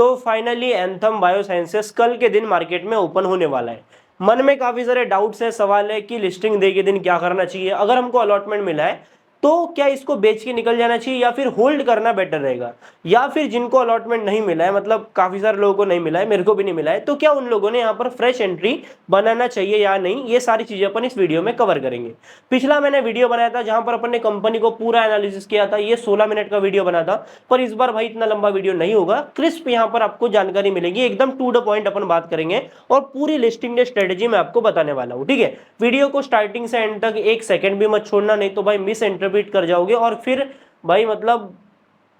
तो finally anthem biosciences कल के दिन मार्केट में ओपन होने वाला है। मन में काफी सारे डाउट्स है, सवाल है कि लिस्टिंग डे के दिन क्या करना चाहिए, अगर हमको अलॉटमेंट मिला है तो क्या इसको बेच के निकल जाना चाहिए या फिर होल्ड करना बेटर रहेगा, या फिर जिनको अलॉटमेंट नहीं मिला है, मतलब काफी सारे लोगों को नहीं मिला है, मेरे को भी नहीं मिला है, तो क्या उन लोगों ने यहाँ पर फ्रेश एंट्री बनाना चाहिए या नहीं, ये सारी चीजें अपन इस वीडियो में कवर करेंगे। पिछला मैंने वीडियो बनाया था जहां पर अपन ने कंपनी को पूरा एनालिसिस किया था, ये 16 मिनट का वीडियो बना था, पर इस बार भाई इतना लंबा वीडियो नहीं होगा, क्रिस्प यहाँ पर आपको जानकारी मिलेगी, एकदम टू द पॉइंट अपन बात करेंगे और पूरी लिस्टिंग डे स्ट्रेटेजी मैं आपको बताने वाला हूँ। ठीक है, वीडियो को स्टार्टिंग से एंड तक एक सेकंड भी मत छोड़ना, नहीं तो भाई मिस इंटरप्रेट कर जाओगे और फिर भाई मतलब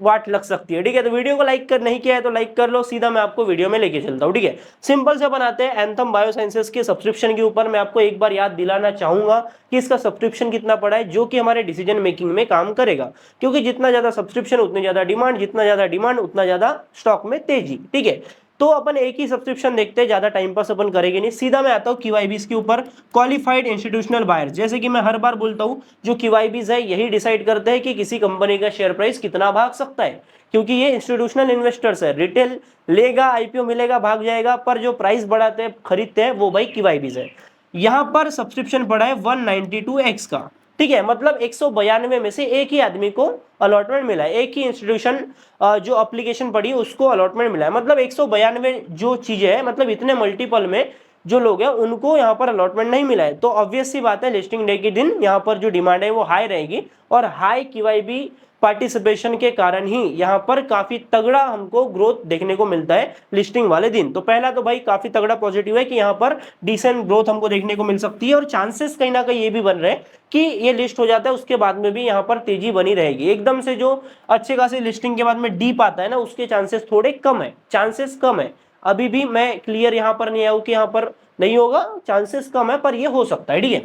वाट लग सकती है। ठीक है, तो वीडियो को लाइक कर नहीं किया है तो लाइक कर लो, सीधा मैं आपको वीडियो में लेके चलता हूँ। ठीक है, सिंपल से बनाते हैं एंथम बायोसाइंसेस के सब्सक्रिप्शन के ऊपर मैं आपको एक बार याद दिलाना चाहूंगा कि इसका सब्सक्रिप्शन कितना पड़ा है, जो कि हमारे डिसीजन मेकिंग में काम करेगा, क्योंकि जितना ज्यादा सब्सक्रिप्शन उतनी ज्यादा डिमांड, जितना ज्यादा डिमांड उतना ज्यादा स्टॉक में तेजी। ठीक है, तो अपन एक ही सब्सक्रिप्शन देखते हैं, ज्यादा टाइम पास अपन करेंगे नहीं, सीधा मैं आता हूँ क्यूआईबीज के ऊपर। क्वालिफाइड इंस्टीट्यूशनल बायर्स, जैसे कि मैं हर बार बोलता हूँ, जो क्यूआईबीज है यही डिसाइड करते हैं कि किसी कंपनी का शेयर प्राइस कितना भाग सकता है, क्योंकि ये इंस्टीट्यूशनल इन्वेस्टर्स है, रिटेल लेगा, आईपीओ मिलेगा, भाग जाएगा, पर जो प्राइस बढ़ाते हैं, खरीदते हैं, वो भाई क्यूआईबीज है। यहाँ पर सब्सक्रिप्शन पड़ा है 192x का। ठीक है, मतलब 192 में से एक ही आदमी को अलॉटमेंट मिला है, एक ही इंस्टीट्यूशन जो एप्लीकेशन पड़ी उसको अलॉटमेंट मिला है, मतलब 192 जो चीजें है, मतलब इतने मल्टीपल में जो लोग हैं उनको यहाँ पर अलॉटमेंट नहीं मिला है। तो ऑब्वियस सी बात है लिस्टिंग डे के दिन यहाँ पर जो डिमांड है वो हाई रहेगी, और हाई क्यूआईबी पार्टिसिपेशन के कारण ही यहाँ पर काफी तगड़ा हमको ग्रोथ देखने को मिलता है लिस्टिंग वाले दिन। तो पहला तो भाई काफी तगड़ा पॉजिटिव है कि यहाँ पर डिसेंट ग्रोथ हमको देखने को मिल सकती है, और चांसेस कहीं ना कहीं ये भी बन रहे हैं कि ये लिस्ट हो जाता है उसके बाद में भी यहाँ पर तेजी बनी रहेगी। एकदम से जो अच्छे खासी लिस्टिंग के बाद में डीप आता है ना, उसके चांसेस थोड़े कम है, चांसेस कम है। अभी भी मैं क्लियर यहाँ पर नहीं आया हूं कि यहाँ पर नहीं होगा, चांसेस कम है, पर ये हो सकता है। ठीक है,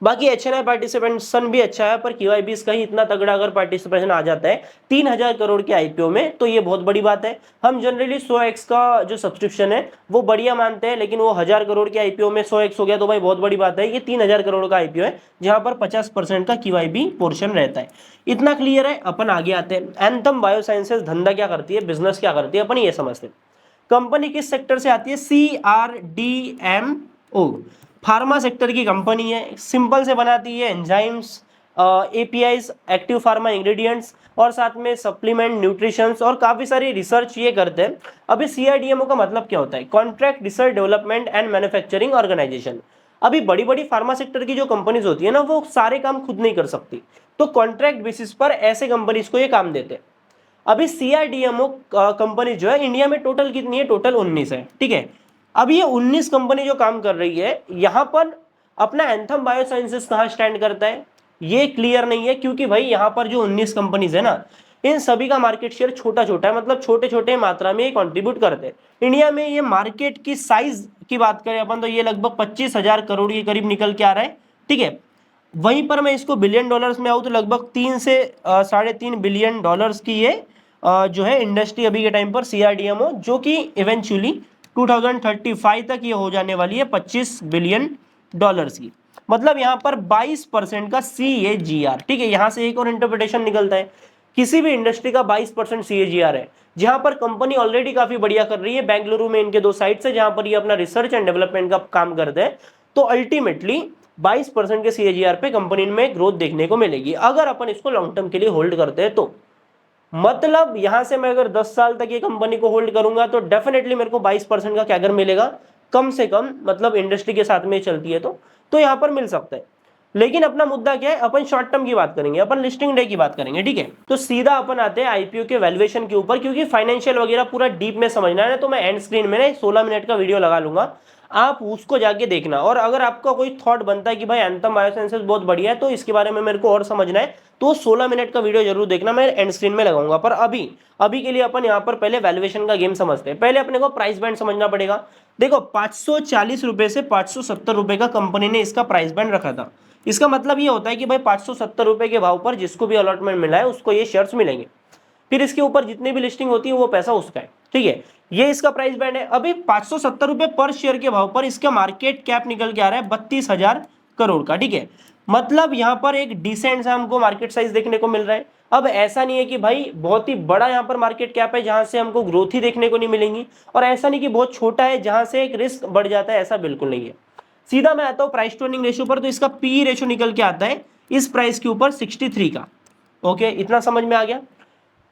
बाकी एचएनआई पार्टिसिपेशन भी अच्छा है, पर क्यूआईबी का ही इतना तगड़ा अगर पार्टिसिपेशन आ जाता है 3000 करोड़ के आईपीओ में, तो ये बहुत बड़ी बात है। हम जनरली 100x का जो सब्सक्रिप्शन है वो बढ़िया मानते हैं, लेकिन वो 1000 करोड़ के आईपीओ में 100x हो गया तो भाई बहुत बड़ी बात है। ये 3000 करोड़ का आईपीओ है जहां पर 50% का क्यूआईबी पोर्शन रहता है। इतना क्लियर है, अपन आगे आते हैं। एंथम बायोसाइंसेस धंधा क्या करती है, बिजनेस क्या करती है, अपन ये समझते हैं। कंपनी किस सेक्टर से आती है, CRDMO, फार्मा सेक्टर की कंपनी है। सिंपल से बनाती है enzymes, APIs, active pharma ingredients, और साथ में सप्लीमेंट, न्यूट्रिशंस और काफी सारी रिसर्च ये करते हैं। अभी CRDMO का मतलब क्या होता है, contract research development and manufacturing organisation. अभी बड़ी बड़ी फार्मा सेक्टर की जो कंपनीज होती है ना, वो सारे काम खुद नहीं कर सकती, तो कॉन्ट्रैक्ट बेसिस पर ऐसे कंपनीज को ये काम देते हैं। अभी CRDMO कंपनी जो है इंडिया में टोटल कितनी है, टोटल 19 है। ठीक है, अब ये 19 कंपनी जो काम कर रही है, यहां पर अपना एंथम बायोसाइंसेस कहां स्टैंड करता है ये क्लियर नहीं है, क्योंकि भाई यहां पर जो 19 कंपनीज है ना, इन सभी का मार्केट शेयर छोटा छोटा है, मतलब छोटे छोटे मात्रा में ये कंट्रीब्यूट करते हैं। इंडिया में ये मार्केट की साइज की बात करें अपन तो ये लगभग 25,000 करोड़ के करीब निकल के आ रहा है। ठीक है, वहीं पर मैं इसको बिलियन डॉलर्स में आऊँ तो लगभग 3 से 3.5 बिलियन डॉलर्स की ये जो है इंडस्ट्री अभी के टाइम पर CRDMO, जो कि इवेंचुअली 2035 तक ये हो जाने वाली है 25 बिलियन डॉलर्स की, मतलब यहाँ पर 22% का CAGR। ठीक है, यहाँ से एक और इंटरप्रिटेशन निकलता है, किसी भी इंडस्ट्री का 22% CAGR है, जहां पर कंपनी ऑलरेडी काफी बढ़िया कर रही है। बेंगलुरु में इनके 2 साइट्स है जहां पर ये अपना रिसर्च एंड डेवलपमेंट का काम करते हैं, तो अल्टीमेटली 22% के CAGR पे कंपनी में ग्रोथ देखने को मिलेगी, अगर अपन इसको लॉन्ग टर्म के लिए होल्ड करते हैं तो। मतलब यहां से मैं अगर 10 साल तक ये कंपनी को होल्ड करूंगा तो डेफिनेटली मेरे को 22% का कैगर मिलेगा, कम से कम, मतलब इंडस्ट्री के साथ में चलती है तो यहां पर मिल सकता है। लेकिन अपना मुद्दा क्या है, अपन शॉर्ट टर्म की बात करेंगे, अपन लिस्टिंग डे की बात करेंगे। ठीक है, तो सीधा अपन आते हैं आईपीओ के वैल्यूएशन के ऊपर, क्योंकि फाइनेंशियल वगैरह पूरा डीप में समझना है, तो मैं एंड स्क्रीन में ना 16 मिनट का वीडियो लगा लूंगा, आप उसको जाके देखना। और अगर आपका कोई थॉट बनता है कि भाई एंथम बायोसाइंसेस बहुत बढ़िया है, तो इसके बारे में मेरे को और समझना है, तो 16 मिनट का वीडियो जरूर देखना, मैं एंड स्क्रीन में लगाऊंगा। पर अभी के लिए अपन यहाँ पर पहले वैल्यूएशन का गेम समझते हैं। पहले अपने को प्राइस बैंड समझना पड़ेगा। देखो 540 रुपए से 570 रुपए का कंपनी ने इसका प्राइस बैंड रखा था। इसका मतलब ये होता है कि भाई 570 रुपए के भाव पर जिसको भी अलॉटमेंट मिला है उसको ये शेयर्स मिलेंगे, फिर इसके ऊपर जितनी भी लिस्टिंग होती है वो पैसा उसका है। ठीक है, ये इसका प्राइस बैंड है। अभी 570 रुपए पर शेयर के भाव पर इसका मार्केट कैप निकल के आ रहा है 32,000 करोड़ का। ठीक है, मतलब यहां पर एक डिसेंट सा हमको मार्केट साइज देखने को मिल रहा है। अब ऐसा नहीं है कि भाई बहुत ही बड़ा यहाँ पर मार्केट कैप है जहां से हमको ग्रोथ ही देखने को नहीं मिलेंगी, और ऐसा नहीं कि बहुत छोटा है जहां से एक रिस्क बढ़ जाता है, ऐसा बिल्कुल नहीं है। सीधा मैं आता हूँ प्राइस टू अर्निंग रेशियो पर, तो इसका पी रेशियो निकल के आता है इस प्राइस के ऊपर 63 का। ओके, इतना समझ में आ गया।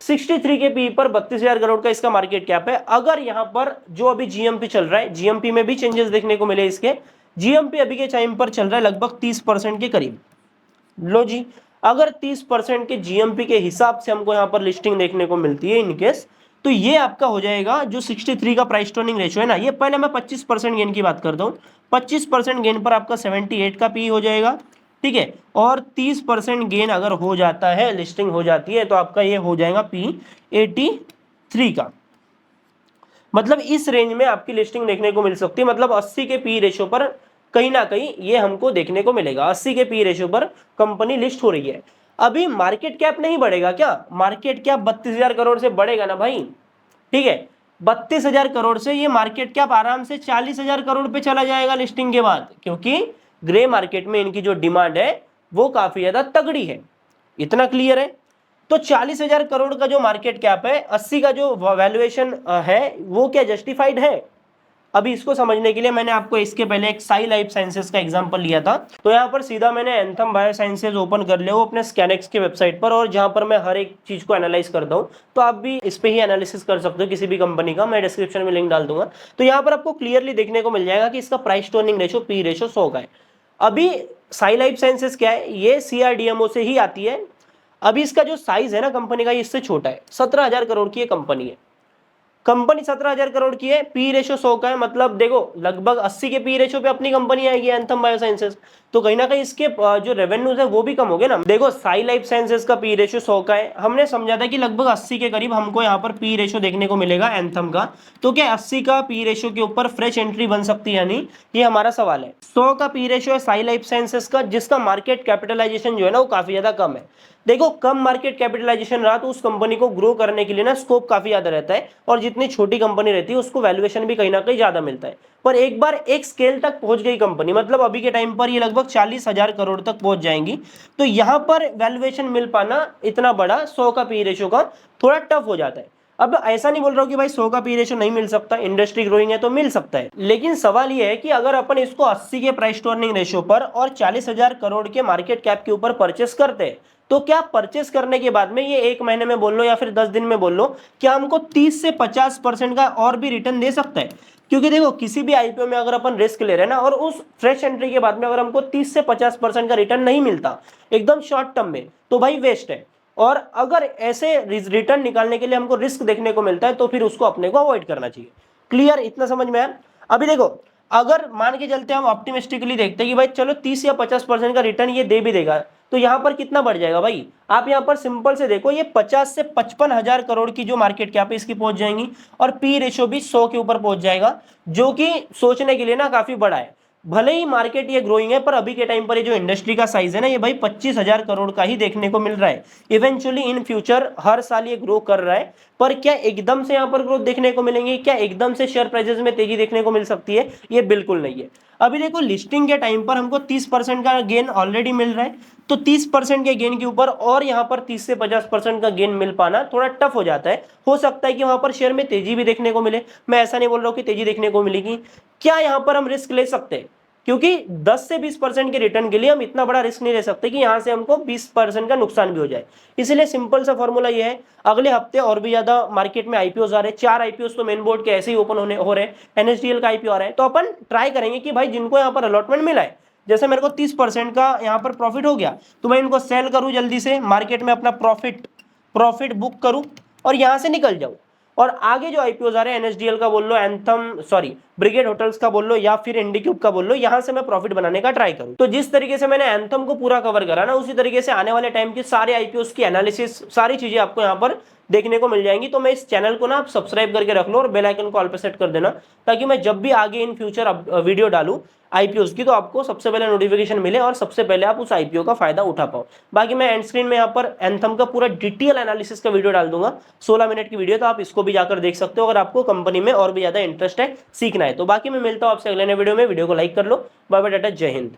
63 के पी पर 32,000 करोड़ का इसका मार्केट कैप है। अगर यहाँ पर जो अभी जीएमपी चल रहा है, जीएमपी में भी चेंजेस देखने को मिले इसके, जीएमपी अभी के टाइम पर चल रहा है लगभग 30% के करीब। लो जी, अगर 30% के जीएमपी के हिसाब से हमको यहाँ पर लिस्टिंग देखने को मिलती है इनकेस, तो ये आपका हो जाएगा जो 63 का प्राइस टू अर्निंग रेशियो है ना, ये पहले मैं 25% गेन की बात करता हूँ। 25% गेन पर आपका 78 का पी हो जाएगा, ठीक है। और 30% गेन अगर हो जाता है, लिस्टिंग हो जाती है, तो आपका ये हो जाएगा पी 83 का। मतलब इस रेंज में आपकी लिस्टिंग देखने को मिल सकती है। मतलब 80 के पी रेशियो पर कहीं ना कहीं ये हमको देखने को मिलेगा। 80 के पी रेशियो पर कंपनी लिस्ट हो रही है। अभी मार्केट कैप नहीं बढ़ेगा क्या? मार्केट कैप 32,000 करोड़ से बढ़ेगा ना भाई, ठीक है। 32,000 करोड़ से ये मार्केट कैप आराम से 40,000 करोड़ पे चला जाएगा लिस्टिंग के बाद, क्योंकि ग्रे मार्केट में इनकी जो डिमांड है वो काफी ज्यादा तगड़ी है। इतना क्लियर है? तो 40,000 करोड़ का जो मार्केट कैप है, 80 का जो वैल्यूएशन है, वो क्या जस्टिफाइड है? अभी इसको समझने के लिए मैंने आपको इसके पहले एक साई लाइफ साइंसेज का एग्जांपल लिया था। तो यहाँ पर सीधा मैंने एंथम बायोसाइंसेज ओपन कर लिया वो अपने स्कैनेक्स के वेबसाइट पर, और जहाँ पर मैं हर एक चीज को एनालाइज करता हूँ। तो आप भी इस पे ही एनालिसिस कर सकते हो किसी भी कंपनी का, मैं डिस्क्रिप्शन में लिंक डाल दूंगा। तो यहाँ पर आपको क्लियरली देखने को मिल जाएगा कि इसका price to earning ratio P ratio 100 का है। अभी साई लाइफ साइंसेज क्या है, ये सीआरडीएमओ से ही आती है। अभी इसका जो साइज है ना कंपनी का, इससे छोटा है। 17,000 करोड़ की ये कंपनी है। कंपनी 17,000 करोड़ की है, पी रेशियो 100 का है। मतलब देखो लगभग 80 के पी रेशियो पे अपनी कंपनी आएगी एंथम बायोसाइंसेज। तो कहीं ना कहीं इसके जो रेवेन्यूज है वो भी कम हो गए ना। देखो साई लाइफ साइंसेज का पी रेशियो 100 का है, हमने समझा था कि लगभग 80 के करीब हमको यहाँ पर पी रेशियो देखने को मिलेगा एंथम का। तो क्या 80 का पी रेशियो के ऊपर फ्रेश एंट्री बन सकती है या नहीं, ये हमारा सवाल है। 100 का पी रेशियो है साई लाइफ साइंसेज का, जिसका मार्केट कैपिटलाइजेशन जो है ना वो काफी ज्यादा कम है। देखो कम मार्केट कैपिटलाइजेशन रहा तो उस कंपनी को ग्रो करने के लिए ना स्कोप काफी ज्यादा रहता है, और जितनी छोटी कंपनी रहती है उसको वैल्यूएशन भी कहीं ना कहीं ज्यादा मिलता है। पर एक बार एक स्केल तक पहुंच गई कंपनी, मतलब अभी के टाइम पर ये लगभग 40,000 करोड़ तक पहुंच जाएंगी, तो यहां पर वैल्यूएशन मिल पाना इतना बड़ा 100 का पी रेशियो का थोड़ा टफ हो जाता है। अब ऐसा नहीं बोल रहा हूं कि भाई 100 का पी रेशियो नहीं मिल सकता, इंडस्ट्री ग्रोइंग है तो मिल सकता है। लेकिन सवाल ये है कि अगर अपन इसको 80 के प्राइस टू अर्निंग रेशियो पर और 40,000 करोड़ के मार्केट कैप के ऊपर परचेस करते हैं, तो क्या परचेस करने के बाद में ये 1 महीने में बोल लो या फिर 10 दिन में बोल लो, क्या हमको 30 से 50% का और भी रिटर्न दे सकता है? क्योंकि देखो किसी भी आईपीओ में अगर अपन रिस्क ले रहे हैं ना, और उस फ्रेश एंट्री के बाद में अगर हमको 30 से 50% का रिटर्न नहीं मिलता एकदम शॉर्ट टर्म में, तो भाई वेस्ट है। और अगर ऐसे रिटर्न निकालने के लिए हमको रिस्क देखने को मिलता है तो फिर उसको अपने को अवॉइड करना चाहिए। क्लियर? इतना समझ में आया? अभी देखो अगर मान के चलते हम ऑप्टिमिस्टिकली देखते हैं कि भाई चलो 30 या 50% का रिटर्न ये दे भी देगा, तो यहां पर कितना बढ़ जाएगा भाई? आप यहां पर सिंपल से देखो, ये 50 से 55,000 करोड़ की जो मार्केट कैप है इसकी पहुंच जाएंगी, और पी रेशियो भी 100 के ऊपर पहुंच जाएगा, जो कि सोचने के लिए ना काफी बड़ा है। भले ही मार्केट ये ग्रोइंग है, पर अभी के टाइम पर ये जो इंडस्ट्री का साइज है ना, ये भाई 25,000 करोड़ का ही देखने को मिल रहा है। इवेंचुअली इन फ्यूचर हर साल ये ग्रो कर रहा है, पर क्या एकदम से यहाँ पर ग्रोथ देखने को मिलेंगे? क्या एकदम से शेयर प्राइसेस में तेजी देखने को मिल सकती है? ये बिल्कुल नहीं है। अभी देखो लिस्टिंग के टाइम पर हमको 30% का गेन ऑलरेडी मिल रहा है, तो 30% के गेन के ऊपर और यहाँ पर 30 से 50% का गेन मिल पाना थोड़ा टफ हो जाता है। हो सकता है कि वहां पर शेयर में तेजी भी देखने को मिले, मैं ऐसा नहीं बोल रहा हूँ कि तेजी देखने को मिलेगी। क्या यहाँ पर हम रिस्क ले सकते हैं? क्योंकि 10 से 20% के रिटर्न के लिए हम इतना बड़ा रिस्क नहीं ले सकते कि यहां से हमको 20% का नुकसान भी हो जाए। इसलिए सिंपल सा फॉर्मूला ये है, अगले हफ्ते और भी ज्यादा मार्केट में आईपीओ आ रहे हैं। 4 आईपीओ तो मेन बोर्ड के ऐसे ही ओपन हो रहे हैं, एनएसडीएल का आईपीओ आ रहा है। तो अपन ट्राई करेंगे कि भाई जिनको यहाँ पर अलॉटमेंट मिला है, जैसे मेरे को 30% का यहाँ पर प्रॉफिट हो गया, तो मैं इनको सेल करूं जल्दी से, मार्केट में अपना प्रॉफिट बुक करूं और यहां से निकल जाऊं। और आगे जो आईपीओ आ रहे हैं, एनएसडीएल का बोल लो, ब्रिगेड होटल्स का बोल लो, या फिर इंडिक्यूब का बोल लो, यहां से मैं प्रॉफिट बनाने का ट्राई करूं। तो जिस तरीके से मैंने एंथम को पूरा कवर करा ना, उसी तरीके से आने वाले टाइम की सारे आईपीओस की एनालिसिस, सारी चीजें आपको यहाँ पर देखने को मिल जाएंगी। तो मैं इस चैनल को ना आप सब्सक्राइब करके रख लो और बेल आइकन को ऑल पे सेट कर देना, ताकि मैं जब भी आगे इन फ्यूचर वीडियो डालूं आईपीओस की, तो आपको सबसे पहले नोटिफिकेशन मिले और सबसे पहले आप उस आईपीओ का फायदा उठा पाओ। बाकी मैं एंड स्क्रीन में यहाँ पर एंथम का पूरा डिटेल एनालिसिस का वीडियो डाल दूंगा, 16 मिनट की वीडियो, तो आप इसको भी जाकर देख सकते हो अगर आपको कंपनी में और भी ज्यादा इंटरेस्ट है, सीखना है तो। बाकी मैं मिलता हूँ आपसे अगले नए वीडियो में। वीडियो को लाइक कर लो। बाय बाय, टाटा, जय हिंद।